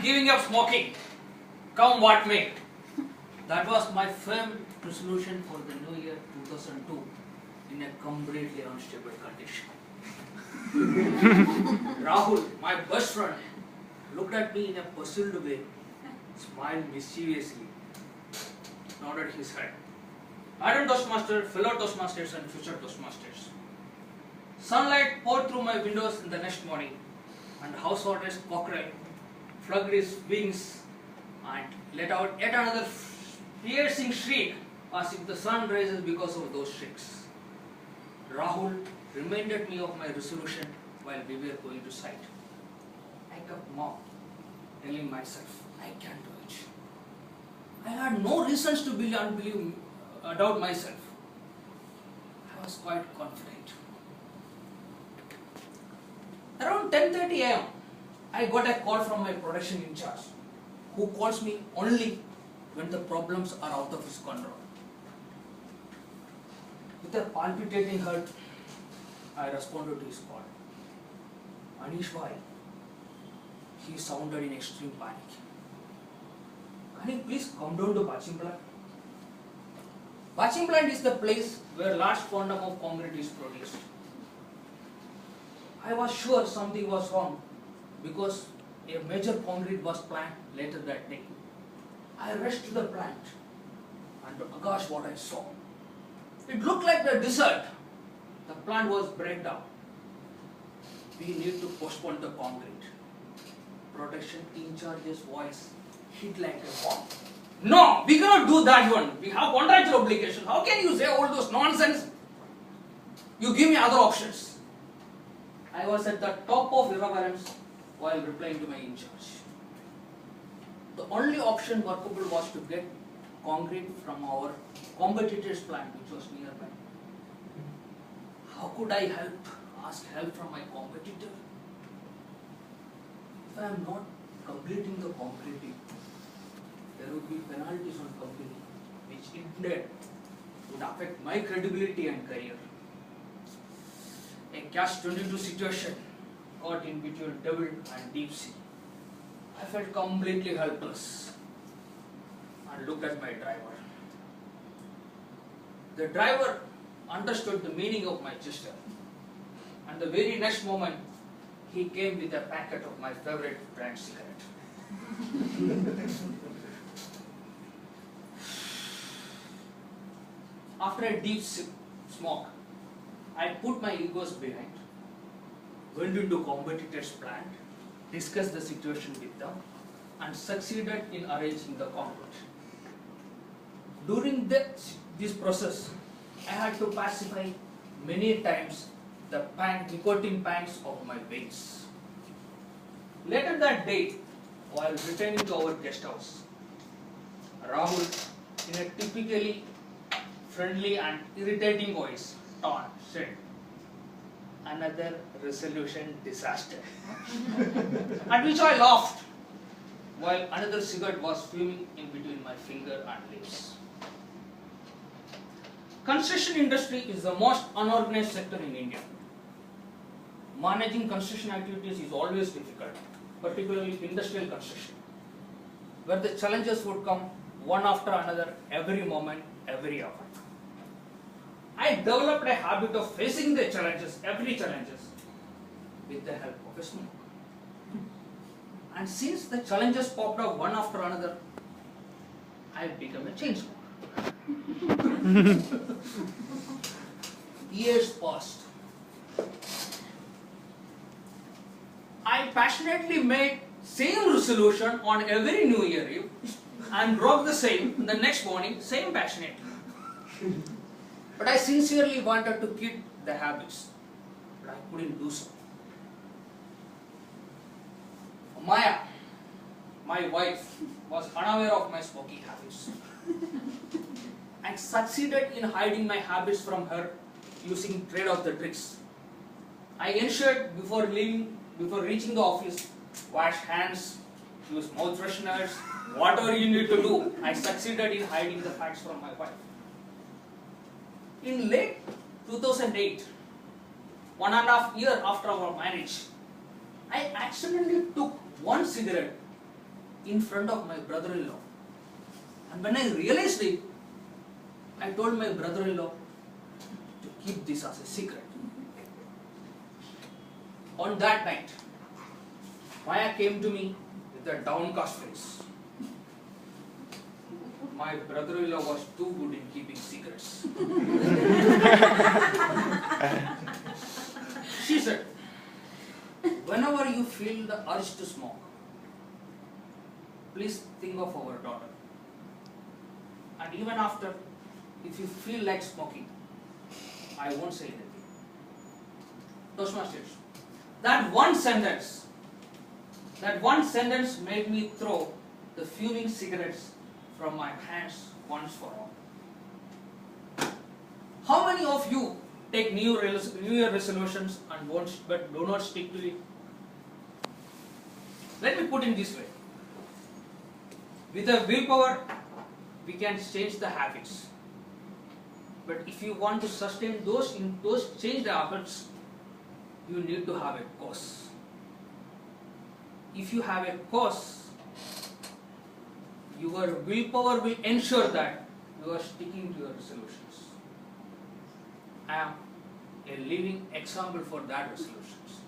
giving up smoking, come what may. That was my firm resolution for the new year 2002 in a completely unstable condition. Rahul, my best friend, looked at me in a puzzled way, smiled mischievously, nodded his head. Ardent Toastmaster, fellow Toastmasters and future Toastmasters. Sunlight poured through my windows in the next morning, and the house-arrest cockerel flugged his wings and let out yet another piercing shriek as if the sun rises because of those shrieks. Rahul reminded me of my resolution while we were going to sight. I kept mum, telling myself, I can do it. I had no reasons to doubt myself. I was quite confident. Around 10:30 am, I got a call from my production in charge, who calls me only when the problems are out of his control. With a palpitating heart, I responded to his call. Aneesh, why? He sounded in extreme panic. Can you please come down to batching plant? Batching plant is the place where large quantum of concrete is produced. I was sure something was wrong because a major concrete was planned later that day. I rushed to the plant and gosh, what I saw. It looked like the desert. The plant was breakdown. We need to postpone the concrete. Production in charge's voice hit like a bomb. No, we cannot do that one. We have contractual obligation. How can you say all those nonsense? You give me other options. I was at the top of irreverence while replying to my in charge. The only option workable was to get concrete from our competitor's plant, which was nearby. How could I ask help from my competitor? If I am not completing the concreting, there would be penalties on company, which indeed would affect my credibility and career. A catch-22 situation caught in between devil and deep sea. I felt completely helpless and looked at my driver. The driver understood the meaning of my gesture, and the very next moment he came with a packet of my favorite brand cigarette. After a deep smoke, I put my egos behind, went into competitor's plant, discussed the situation with them, and succeeded in arranging the concrete. During this process, I had to pacify many times the nicotine pangs of my veins. Later that day, while returning to our guest house, Rahul, in a typically friendly and irritating voice, said, "Another resolution disaster." At which I laughed, while another cigarette was fuming in between my finger and lips. Construction industry is the most unorganized sector in India. Managing construction activities is always difficult, particularly industrial construction, where the challenges would come one after another every moment, every hour. I developed a habit of facing the challenges, with the help of a smoke. And since the challenges popped up one after another, I became a chain smoker. Years passed. I passionately made same resolution on every New Year Eve and broke the same the next morning, same passionately. But I sincerely wanted to quit the habits, but I couldn't do so. Maya, my wife, was unaware of my smoking habits. I succeeded in hiding my habits from her using trade of the tricks. I ensured before reaching the office, wash hands, use mouth fresheners, whatever you need to do. I succeeded in hiding the facts from my wife. In late 2008, 1.5 years after our marriage, I accidentally took one cigarette in front of my brother-in-law. And when I realized it, I told my brother-in-law to keep this as a secret. On that night, Maya came to me with a downcast face. My brother-in-law was too good in keeping secrets. She said, whenever you feel the urge to smoke, please think of our daughter. And even after, if you feel like smoking, I won't say anything. Toastmasters, that one sentence made me throw the fuming cigarettes from my hands once for all. How many of you take New Year resolutions and but do not stick to it? Let me put it this way. With a willpower, we can change the habits. But if you want to sustain those changed habits, you need to have a cause. If you have a cause, your willpower will ensure that you are sticking to your resolutions. I am a living example for that resolutions.